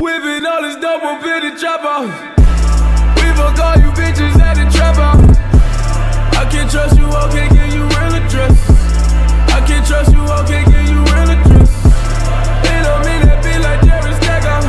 Whipping all this dope up in the chopper. We fuck all you bitches at the trap house. I can't trust you, I can't give you real address. I can't trust you, I can't give you real address. It don't mean that be like Jerry Stacker.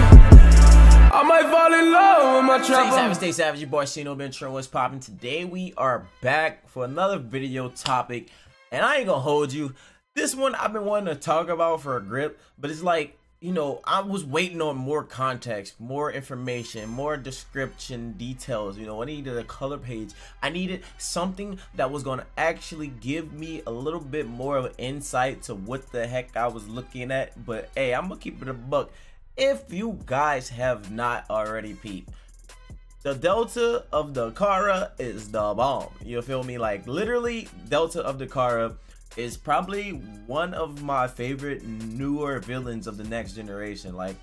I might fall in love with my trapper. Stay savage, your boy Shino been true. What's poppin'? Today we are back for another video topic, and I ain't gonna hold you. This one I've been wanting to talk about for a grip, but it's like, you know, I was waiting on more context, more information, more description, details. You know, I needed a color page. I needed something that was going to actually give me a little bit more of an insight to what the heck I was looking at. But hey, I'm gonna keep it a buck. If you guys have not already peeped, the Delta of the Kara is the bomb. You feel me? Like, literally, Delta of the Kara is probably one of my favorite newer villains of the next generation. Like,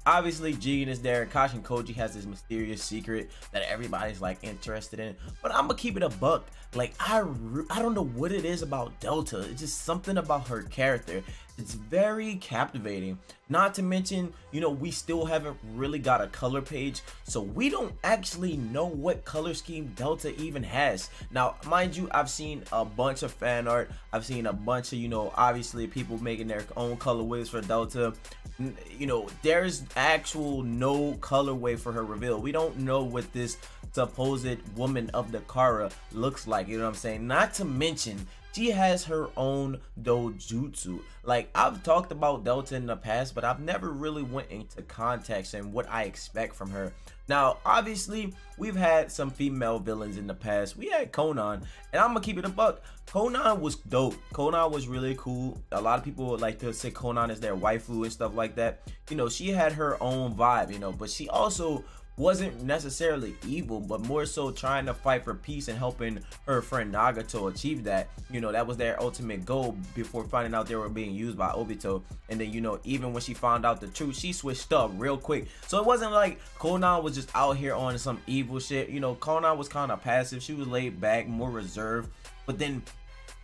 obviously Jigen is there, and Koji has this mysterious secret that everybody's like interested in, but I'm gonna keep it a buck. Like, I don't know what it is about Delta. It's just something about her character. It's very captivating. Not to mention, you know, we still haven't really got a color page, so we don't actually know what color scheme Delta even has. Now, mind you, I've seen a bunch of fan art. I've seen a bunch of, you know, obviously people making their own colorways for Delta. You know, there's actual no colorway for her reveal. We don't know what this supposed woman of the Kara looks like, you know what I'm saying? Not to mention, she has her own dojutsu. Like, I've talked about Delta in the past, but I've never really went into context and what I expect from her. Now, obviously, we've had some female villains in the past. We had Conan, and I'm gonna keep it a buck. Conan was dope. Conan was really cool. A lot of people would like to say Conan is their waifu and stuff like that. You know, she had her own vibe, you know, but she also wasn't necessarily evil, but more so trying to fight for peace and helping her friend Nagato achieve that. You know, that was their ultimate goal before finding out they were being used by Obito. And then, you know, even when she found out the truth, she switched up real quick. So it wasn't like Conan was just out here on some evil shit. You know, Conan was kind of passive. She was laid back, more reserved. But then,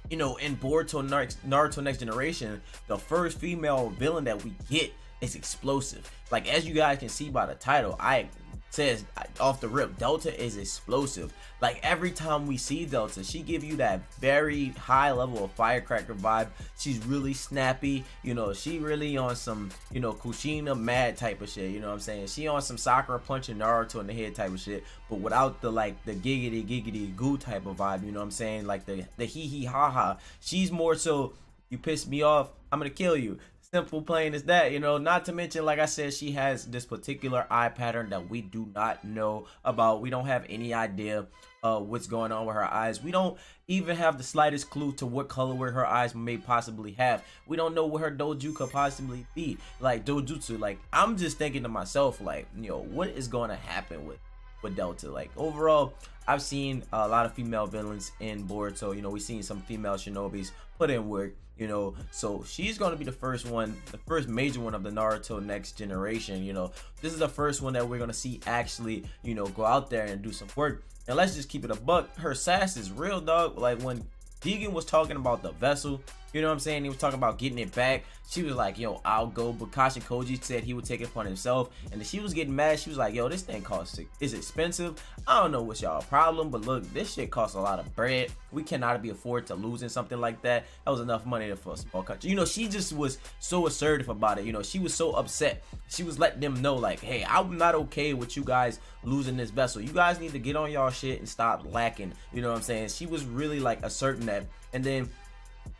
you know, in Boruto Naruto Next Generation, the first female villain that we get is explosive. Like, as you guys can see by the title, says off the rip, Delta is explosive. Like, every time we see Delta, she give you that very high level of firecracker vibe. She's really snappy, you know, she really on some, you know, Kushina mad type of shit, you know what I'm saying? She on some Sakura punching Naruto in the head type of shit, but without the, like, the giggity goo type of vibe, you know what I'm saying? Like the hee hee ha ha. She's more so, you piss me off, I'm gonna kill you. Simple, plain as that, you know. Not to mention, like I said, she has this particular eye pattern that we do not know about. We don't have any idea what's going on with her eyes. We don't even have the slightest clue to what colorway her eyes may possibly have. We don't know what her doju could possibly be, like dojutsu. Like, I'm just thinking to myself, like, you know, what is going to happen with Delta? Like, overall, I've seen a lot of female villains in Boruto. You know, we've seen some female shinobis put in work, you know, so she's going to be the first one, the first major one of the Naruto Next Generation. You know, this is the first one that we're going to see actually, you know, go out there and do some work. And let's just keep it a buck, her sass is real, dog. Like, when Jigen was talking about the vessel, you know what I'm saying, he was talking about getting it back, she was like, yo, I'll go. But Koji said he would take it upon himself, and then she was getting mad. She was like, yo, this thing costs, is expensive. I don't know what's y'all problem, but look, this shit costs a lot of bread. We cannot be afford to losing something like that. That was enough money for a small country. You know, she just was so assertive about it. You know, she was so upset. She was letting them know, like, hey, I'm not okay with you guys losing this vessel. You guys need to get on y'all shit and stop lacking. You know what I'm saying? She was really like asserting that. And then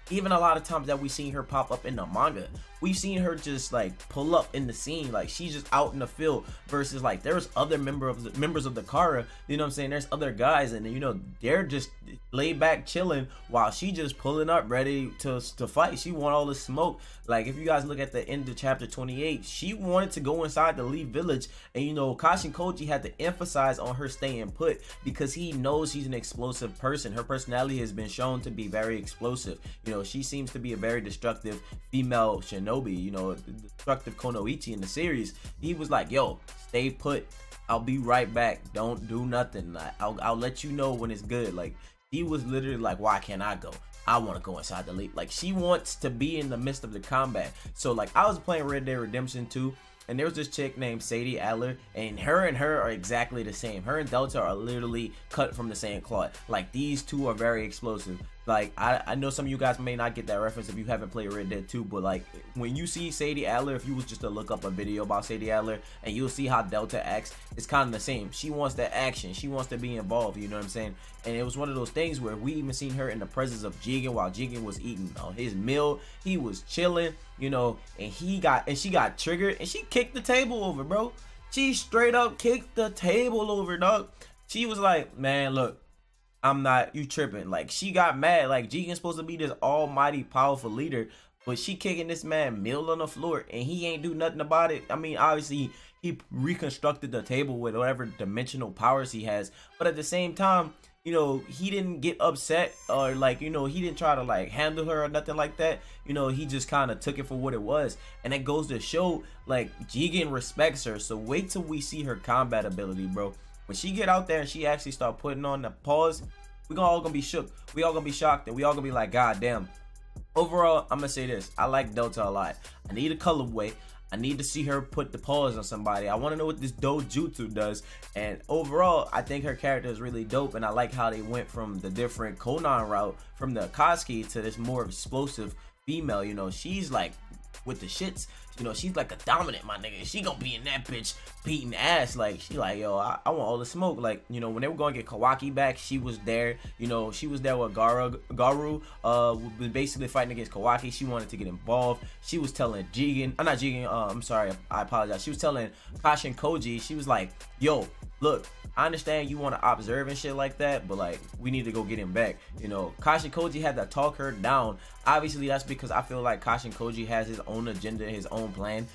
even a lot of times that we've seen her pop up in the manga, we've seen her just like pull up in the scene, like she's just out in the field, versus like there's other members of the Kara, you know what I'm saying, there's other guys, and you know, they're just laid back chilling while she just pulling up ready to fight. She want all the smoke. Like, if you guys look at the end of chapter 28, she wanted to go inside the Leaf Village, and you know, Koji had to emphasize on her staying put because he knows she's an explosive person. Her personality has been shown to be very explosive. You know, she seems to be a very destructive female shinobi, you know, destructive Konoichi in the series. He was like, yo, stay put, I'll be right back, don't do nothing, I'll let you know when it's good. Like, he was literally like, why can't I go? I want to go inside the league. Like, she wants to be in the midst of the combat. So like, I was playing Red Dead Redemption 2, and there was this chick named Sadie Adler, and her are exactly the same. Her and Delta are literally cut from the same cloth. Like, these two are very explosive. Like, I know some of you guys may not get that reference if you haven't played Red Dead 2, but like, when you see Sadie Adler, if you was just to look up a video about Sadie Adler, and you'll see how Delta acts, it's kind of the same. She wants that action, she wants to be involved, you know what I'm saying? And it was one of those things where we even seen her in the presence of Jigen while Jigen was eating his meal. He was chilling, you know, and she got triggered, and she kicked the table over, bro. She straight up kicked the table over, dog. She was like, man, look, I'm not, you tripping. Like, she got mad. Like, Jigen's supposed to be this almighty powerful leader, but she kicking this man meal on the floor, and he ain't do nothing about it. I mean, obviously he reconstructed the table with whatever dimensional powers he has, but at the same time, you know, he didn't get upset, or like, you know, he didn't try to like handle her or nothing like that. You know, he just kind of took it for what it was, and it goes to show like Jigen respects her. So wait till we see her combat ability, bro. When she get out there and she actually start putting on the pause, we all gonna be shook. We all gonna be shocked, and we all gonna be like, God damn. Overall, I'm gonna say this: I like Delta a lot. I need a colorway. I need to see her put the pause on somebody. I want to know what this dojutsu does. And overall, I think her character is really dope, and I like how they went from the different Conan route, from the Akatsuki to this more explosive female. You know, she's like with the shits. You know, she's like a dominant, my nigga. She gonna be in that bitch beating ass. Like, she like, yo, I want all the smoke. Like, you know, when they were gonna get Kawaki back, she was there. You know, she was there with Garu was basically fighting against Kawaki. She wanted to get involved. She was telling Jigen, not Jigen, I'm sorry, I apologize. She was telling Kashin Koji, she was like, yo, look, I understand you want to observe and shit like that, but like, we need to go get him back. You know, Kashin Koji had to talk her down. Obviously, that's because I feel like Kashin Koji has his own agenda, his own plan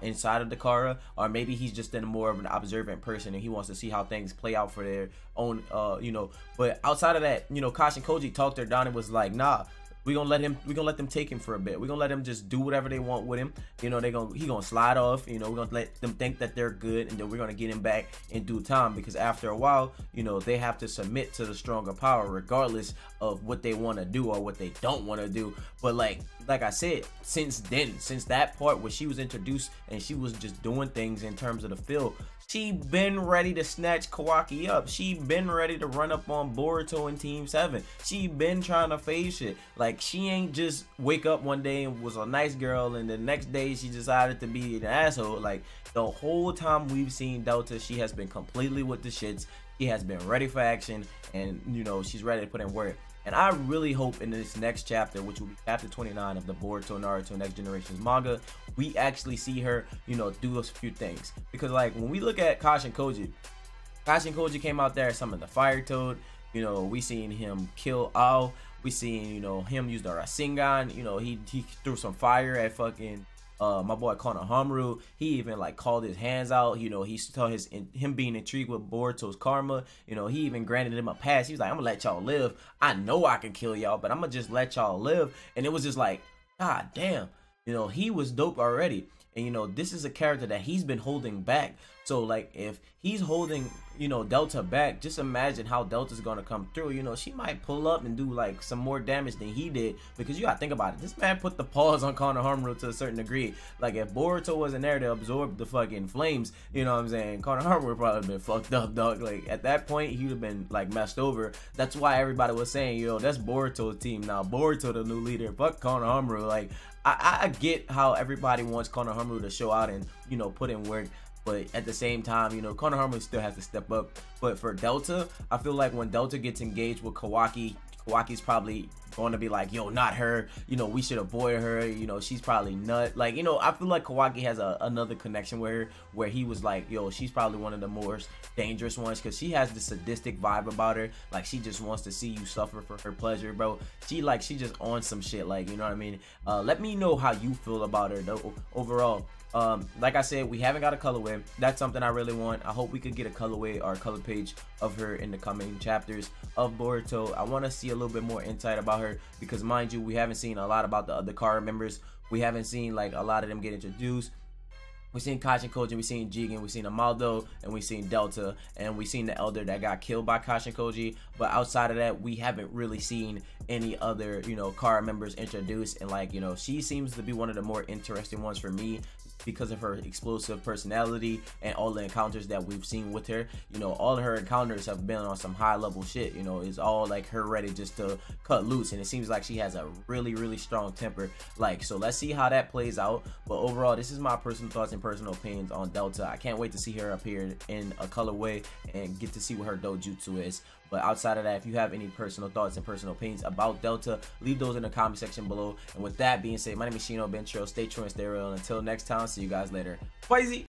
inside of Dakara, or maybe he's just more of an observant person and he wants to see how things play out for their own, you know. But outside of that, you know, Kashin Koji talked her down and was like, nah, we gonna let them take him for a bit. We're gonna let them just do whatever they want with him. You know, he gonna slide off. You know, we're gonna let them think that they're good, and then we're gonna get him back in due time, because after a while, you know, they have to submit to the stronger power regardless of what they want to do or what they don't want to do. But like I said, since that part where she was introduced and she was just doing things in terms of the field, she been ready to snatch Kawaki up. She been ready to run up on Boruto in Team 7. She been trying to phase shit. Like, she ain't just wake up one day and was a nice girl and the next day she decided to be an asshole. Like, the whole time we've seen Delta, she has been completely with the shits. She has been ready for action, and you know, she's ready to put in work. And I really hope in this next chapter, which will be chapter 29 of the Boruto Naruto Next Generations manga, we actually see her, you know, do a few things. Because like, when we look at Kashin Koji came out there, summoned the Fire Toad. You know, we seen him kill Ao. We seen, you know, him use the Rasengan. You know, he threw some fire at fucking my boy Konohamaru. He even like called his hands out. You know, he saw him being intrigued with Boruto's karma. You know, he even granted him a pass. He was like, I'm gonna let y'all live. I know I can kill y'all, but I'm gonna just let y'all live. And it was just like, god damn, you know, he was dope already. And you know, this is a character that he's been holding back. So like, if he's holding, you know, Delta back, just imagine how Delta's gonna come through. You know, she might pull up and do like some more damage than he did, because you gotta think about it, this man put the pause on Konohamaru to a certain degree. Like, if Boruto wasn't there to absorb the fucking flames, you know what I'm saying, Konohamaru would probably been fucked up, dog. Like, at that point, he would have been like messed over. That's why everybody was saying, yo, that's Boruto's team now. Boruto the new leader, fuck Konohamaru. Like, I get how everybody wants Konohamaru to show out and, you know, put in work. But at the same time, you know, Konohamaru still has to step up. But for Delta, I feel like when Delta gets engaged with Kawaki, Kawaki's probably going to be like, yo, not her. You know, we should avoid her. You know, she's probably nut. Like, you know, I feel like Kawaki has another connection with her, where he was like, yo, she's probably one of the more dangerous ones, because she has this sadistic vibe about her. Like, she just wants to see you suffer for her pleasure, bro. She just on some shit, like, you know what I mean? Let me know how you feel about her though overall. Like I said, we haven't got a colorway. That's something I really want. I hope we could get a colorway or a color page of her in the coming chapters of Boruto. I want to see a little bit more insight about her, because mind you, we haven't seen a lot about the other Kara members. We haven't seen like a lot of them get introduced. We've seen Kashin Koji, we've seen Jigen, we've seen Amaldo, and we've seen Delta, and we've seen the Elder that got killed by Kashin Koji. But outside of that, we haven't really seen any other, you know, Kara members introduced. And like, you know, she seems to be one of the more interesting ones for me, because of her explosive personality and all the encounters that we've seen with her. You know, all of her encounters have been on some high level shit. You know, it's all like her ready just to cut loose, and it seems like she has a really strong temper. Like, so let's see how that plays out. But overall, this is my personal thoughts and personal opinions on Delta. I can't wait to see her appear in a colorway and get to see what her dojutsu is. But outside of that, if you have any personal thoughts and personal opinions about Delta, leave those in the comment section below. And with that being said, my name is Shino Bencho. Stay true and stay real. And until next time, see you guys later. Bye.